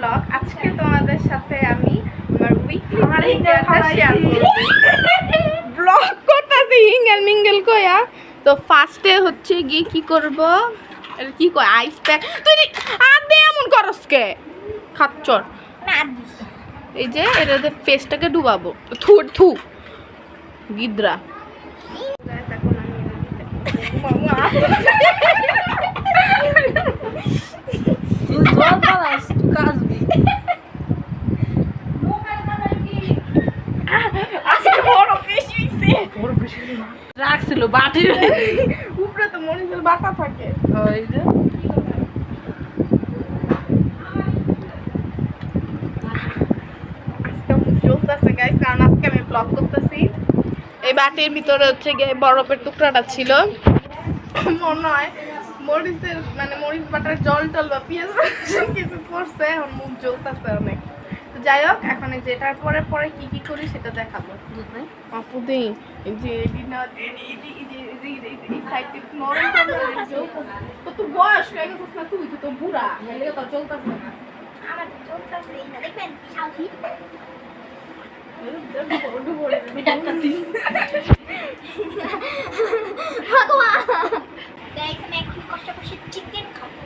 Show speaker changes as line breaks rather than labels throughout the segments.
Blog. আজকে তোমাদের সাথে আমি আমার উইকলি স্কিনকেয়ারটা শেয়ার করব। ব্লগ করতেছি হিঙ্গেল মিঙ্গেল কইয়া। তো ফার্স্টে হচ্ছে গিয়ে কি করব, এটা কি কয় আইস প্যাক। তুই আদে এমন করস কে খাচ্চর
না দিস
এই যে এটাতে ফেসটাকে ডুবাবো। থু থু গিদ্রা। এখন আমি
রাখছিল বাটির
উপরে তো মরিচের বাটা থাকে।
ওই যে
আজকে মুখ জ্বলতেছে গাইস, কারণ আজকে আমি ব্লগ করতেছি। এই বাটির ভিতরে হচ্ছে গিয়ে বরফের টুকরাটা ছিল, মনে হয় মরিচের মানে মরিচ বাটার জল টল বা পেঁয়াজ কিছু পড়ছে, এখন মুখ জ্বলতেছে অনেক। তো যাই হোক, এখন যেটার পরে পরে কি কি করি সেটা দেখাবো। আপু দেই এই যে তো বয়স হয়ে গেছিস না, তুই তো বুড়া তো চলতেছে না।
আমার চলতেছে না, দেখবেন সাউথি ভগবান দেখেন এখন কষ্ট কষ্ট চিকেন খাবো।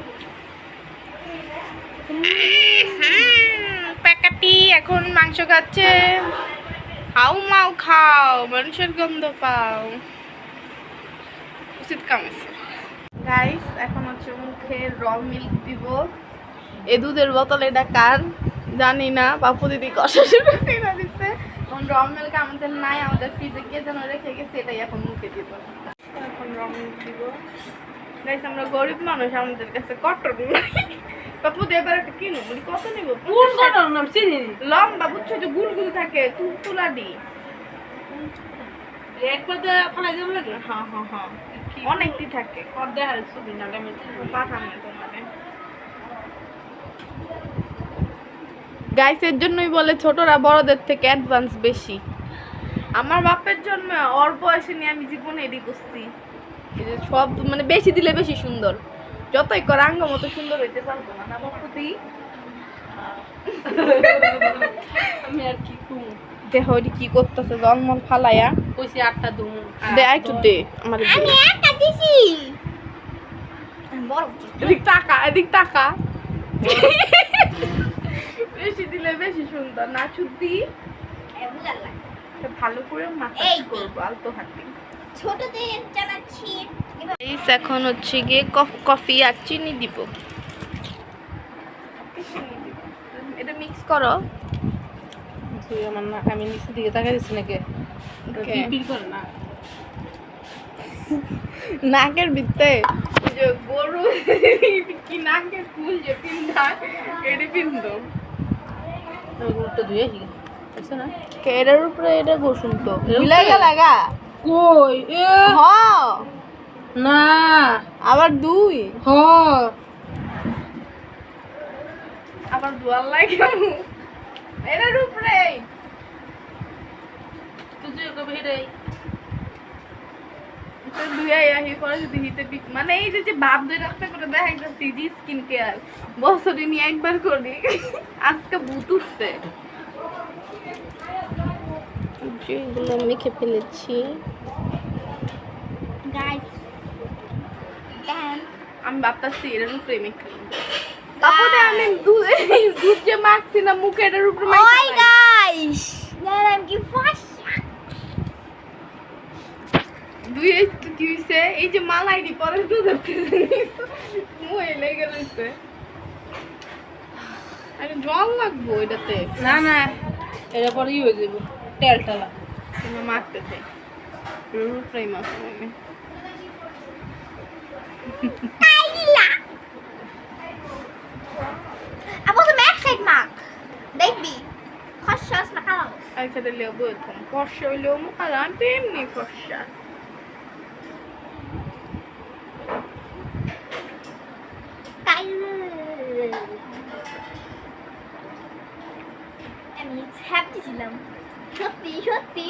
প্যাকাটি এখন মাংস খাচ্ছে। খাও মাও খাও, মানুষের গন্ধ পাও, উচিত কামেছে। গাইস এখন হচ্ছে মুখে র মিল্ক দিব। এ দুধের বোতল এটা কার জানি না, বাপু দিদি কষা শুরু করে দিচ্ছে। এখন র মিল্ক আমাদের নাই, আমাদের ফ্রিজে গিয়ে যেন রেখে গেছে, এটাই এখন মুখে দিব। এখন র মিল্ক দিব। গাইস আমরা গরিব মানুষ, আমাদের কাছে কটর নাই। বাপু এবার একটা কিনো বলি, কত নিব?
কোন কটর নাম চিনি
লম্বা বুঝছো যে গুলগুল থাকে, তুলাডি
একবার তো ফলাই দেব লাগে।
হ্যাঁ হ্যাঁ হ্যাঁ অনেকটি থাকে।
কত দেখার ছবি না আমি
পাঠানো তোমাকে। গাইসের জন্যই বলে ছোটরা বড়দের থেকে অ্যাডভান্স বেশি। আমার বাপের জন্য ওর বয়সে নিয়ে আমি জীবনে এডি করছি। এই যে সব মানে বেশি দিলে বেশি সুন্দর, যতই কর আঙ্গ মতো সুন্দর হইতে পারবো না। না বাপুদি
আমি আর কি কম
দেহ এটি কি করতেছে জন্মল ফালাইয়া।
কইছি 8টা দুম
দে একটু দে আমার।
আমি একটা দিছি বড়
এদিক টাকা, এদিক টাকা। বেশি দিলে বেশি সুন্দর না চুদি।
বুঝাল না
ভালো করে মাসাজ করবো আলতো হাতে।
ছোটদের জানাচ্ছি
এখন হচ্ছে গিয়ে কফি আর চিনি দিব। এটা মিক্স করো।
তুই আমার না আমি নিচে দিকে তাকাই দিছি নাকি বিড় করে না
নাকের ভিতরে যে গরু কি নাকের ফুল যে পিন্ধায় এটি পিন্ধো।
গরুটা ধুয়ে কি আছে না
এটার উপরে এটা গোসুন তো মিলাইগা লাগা
কই এ
হ
না
আবার দুই
হ
আবার দুয়ার লাগে এটার উপরে
তুই কবে রে
মানে এই যে ভাব দুই রাস্তা করে দেখা যাচ্ছে জি স্কিন কেয়ার বছরে নিয়ে একবার করি, আজকে ভূত উঠছে। এগুলো মেখে ফেলেছি।
গাইস
আমি ভাবতেছি এটার উপরে মেখে তারপরে আমি দুধ যে মাখছি না মুখে এটার উপরে
ওই গাইস নাম কি ফাস্ট
দুই কি হইছে এই যে মালাইনি পরে দুধ মুয়ে লেগে রইছে। আরে জল লাগবো এটাতে।
না না এটা পরে ই হয়ে যাবে তেলটালা
তুমি মাখতেছে উপরেই মাখবো আমি।
আপু তো ম্যাক্স সাইড মার্ক দেখবি খসখস না কালো
একসাথে লেবু এরকম ফর্সা হইলেও মুখ আর আমি তো এমনি ফর্সা।
আমি হ্যাপি ছিলাম সত্যি সত্যি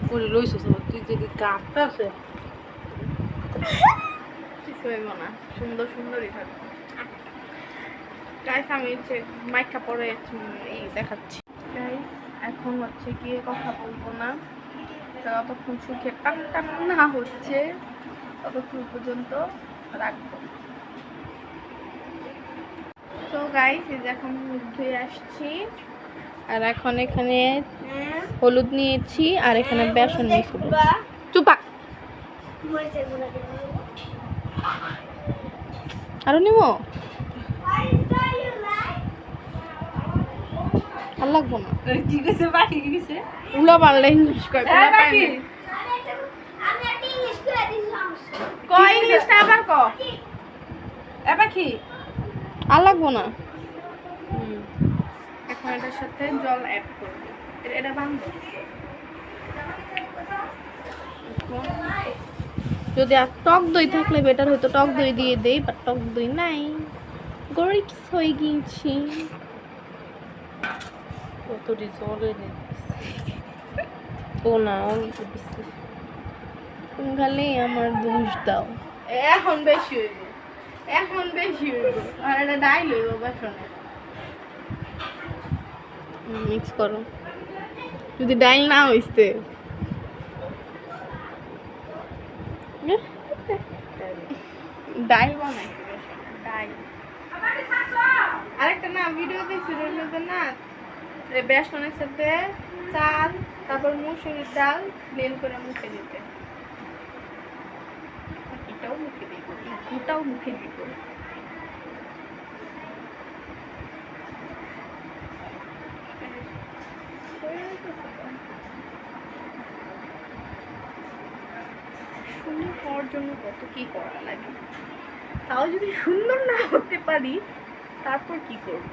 করে লইছো তুই যদি কাপটা আছে
কিছু হইব না, সুন্দর সুন্দরই থাকবে। গাইস আমি হচ্ছে মাইকা পরে এই দেখাচ্ছি। গাইস এখন হচ্ছে গিয়ে কথা বলবো না, ততক্ষণ সুখে টান টান না হচ্ছে ততক্ষণ পর্যন্ত রাখবো। তো গাইস এই যে এখন মুখ ধুয়ে আসছি, আর এখন এখানে হলুদ নিয়েছি আর এখানে বেসন নিয়েছি। চুপা আরো নিবো, আর লাগবো না।
ঠিক আছে, বাকি কি গেছে?
উলা পারলে ইংলিশ কয়, উলা পারলে কয় ইংলিশটা আবার ক।
এ পাখি
আর লাগবো না। এখন এটার সাথে জল অ্যাড করবো, এটা বানবো। যদি আর টক দই থাকলে বেটার হতো, টক দই দিয়ে দেই, বাট টক দই নাই, গরিবস হয়ে গিয়েছি।
কত ডিসঅর্ডার ও না অল্প বেশি।
তুমি খালি আমার দোষ দাও। এখন বেশি হইব, এখন বেশি হইব। আর এটা ডাইল হইব বেসনে। মিক্স করো, যদি ডাইল না হইছে ডাইল বানাইছে, ডাইল। আরেকটা না ভিডিও দেখছি, না বেসনের সাথে চাল তারপর মুসুরির ডাল ব্লেন্ড করে মুখে দিতে, এটাও মুখে দিব, এটাও মুখে দিব। সুন্দর হওয়ার জন্য কত কি করা লাগে, তাও যদি সুন্দর না হতে পারি তারপর কি করব?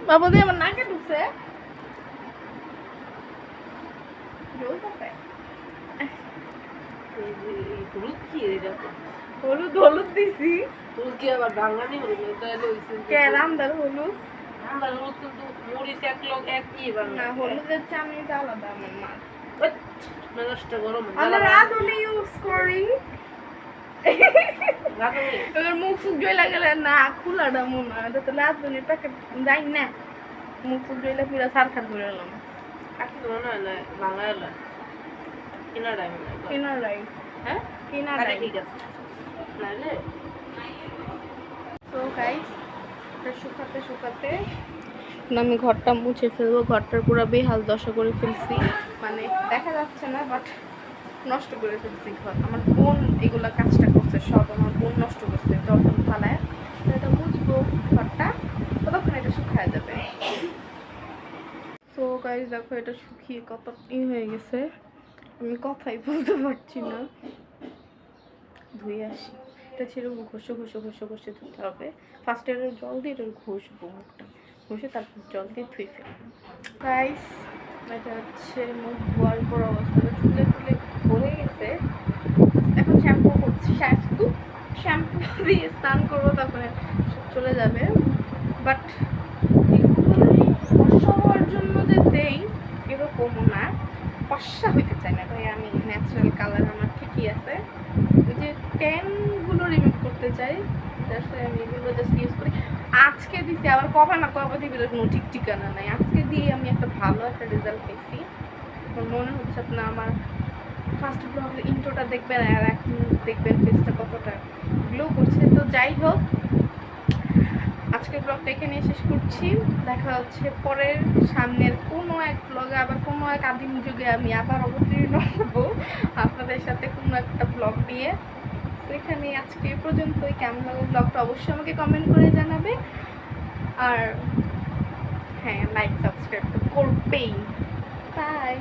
বাবা দিয়ে আমার নাকে ঢুকছে।
হলুদ কি এটা?
হলুদ হলুদ দিছি,
হলুদ কি আবার বাঙালি হলুদ? এটা লইছে
কেরামদার হলুদ।
আমরা হলুদ কিন্তু মরিচ এক লোক এক ই বাংলা।
না হলুদের চামড়িটা আলাদা আমার মা।
মেজাজটা গরম।
আমরা রাঁধুনি ইউজ করি। এবার মুখ ফুক জয়লা গেলে না খোলাটা মনে হয়, এটা তো রাঁধুনির প্যাকেট যাই না, মুখ ফুক জয়লা পুরা সারখার করে এলাম।
কাকি তো মনে হয় না বাংলা কিনারাই মনে হয়।
কিনারাই,
হ্যাঁ
কিনারাই।
ঠিক আছে নাহলে
তো গাইস এটা শুকাতে শুকাতে আমি ঘরটা মুছে ফেলবো। ঘরটার পুরো বেহাল দশা করে ফেলছি, মানে দেখা যাচ্ছে না বাট নষ্ট করে ফেলছি ঘর। আমার বোন এগুলা কাজটা করছে, সব আমার বোন নষ্ট করছে। যখন ফালায় এটা মুছবো ঘরটা, ততক্ষণ এটা শুকায় যাবে। তো গাইস দেখো এটা শুকিয়ে কত হয়ে গেছে, আমি কথাই বলতে পারছি না। ধুয়ে আসি, এটা ছেড়ে ঘষে ঘষে ঘষে ঘষে ধুতে হবে। ফার্স্টে জল দিয়ে এটা ঘষবো, মুখটা ঘষে তারপর জল দিয়ে ধুয়ে ফেলবো। গাইস এটা হচ্ছে মুখ ধোয়ার পর অবস্থা, চুলে চুলে ভরে গেছে। এখন শ্যাম্পু করছি, শ্যাম্পু দিয়ে স্নান করবো, তারপরে চলে যাবে। বাট ফর্সা হওয়ার জন্য যে দেই এরকমও না, ফর্সা হইতে চাই না ভাই, আমি ন্যাচারাল কালার আমার ঠিকই আছে। ওই যে ট্যানগুলো রিমুভ করতে চাই, আমি এগুলো জাস্ট ইউজ করি। আজকে দিছি, আবার কবে না কবে দিবি কোনো ঠিক ঠিকানা নাই। আজকে দিয়ে আমি একটা ভালো একটা রেজাল্ট পেয়েছি। আমার মনে হচ্ছে আপনার আমার ফার্স্ট ব্লগের ইন্ট্রোটা দেখবেন আর এখন দেখবেন ফেসটা কতটা গ্লো করছে। তো যাই হোক, আজকের ব্লগটা এখানে শেষ করছি। দেখা হচ্ছে পরের সামনের কোনো এক ব্লগে, আবার কোনো এক আদিম যুগে আমি আবার অবতীর্ণ হবো আপনাদের সাথে কোনো একটা ব্লগ নিয়ে। সেখানে আজকে এ পর্যন্তই। কেমন লাগলো ব্লগটা অবশ্যই আমাকে কমেন্ট করে জানাবে, আর হ্যাঁ লাইক সাবস্ক্রাইব তো করবেই। বাই।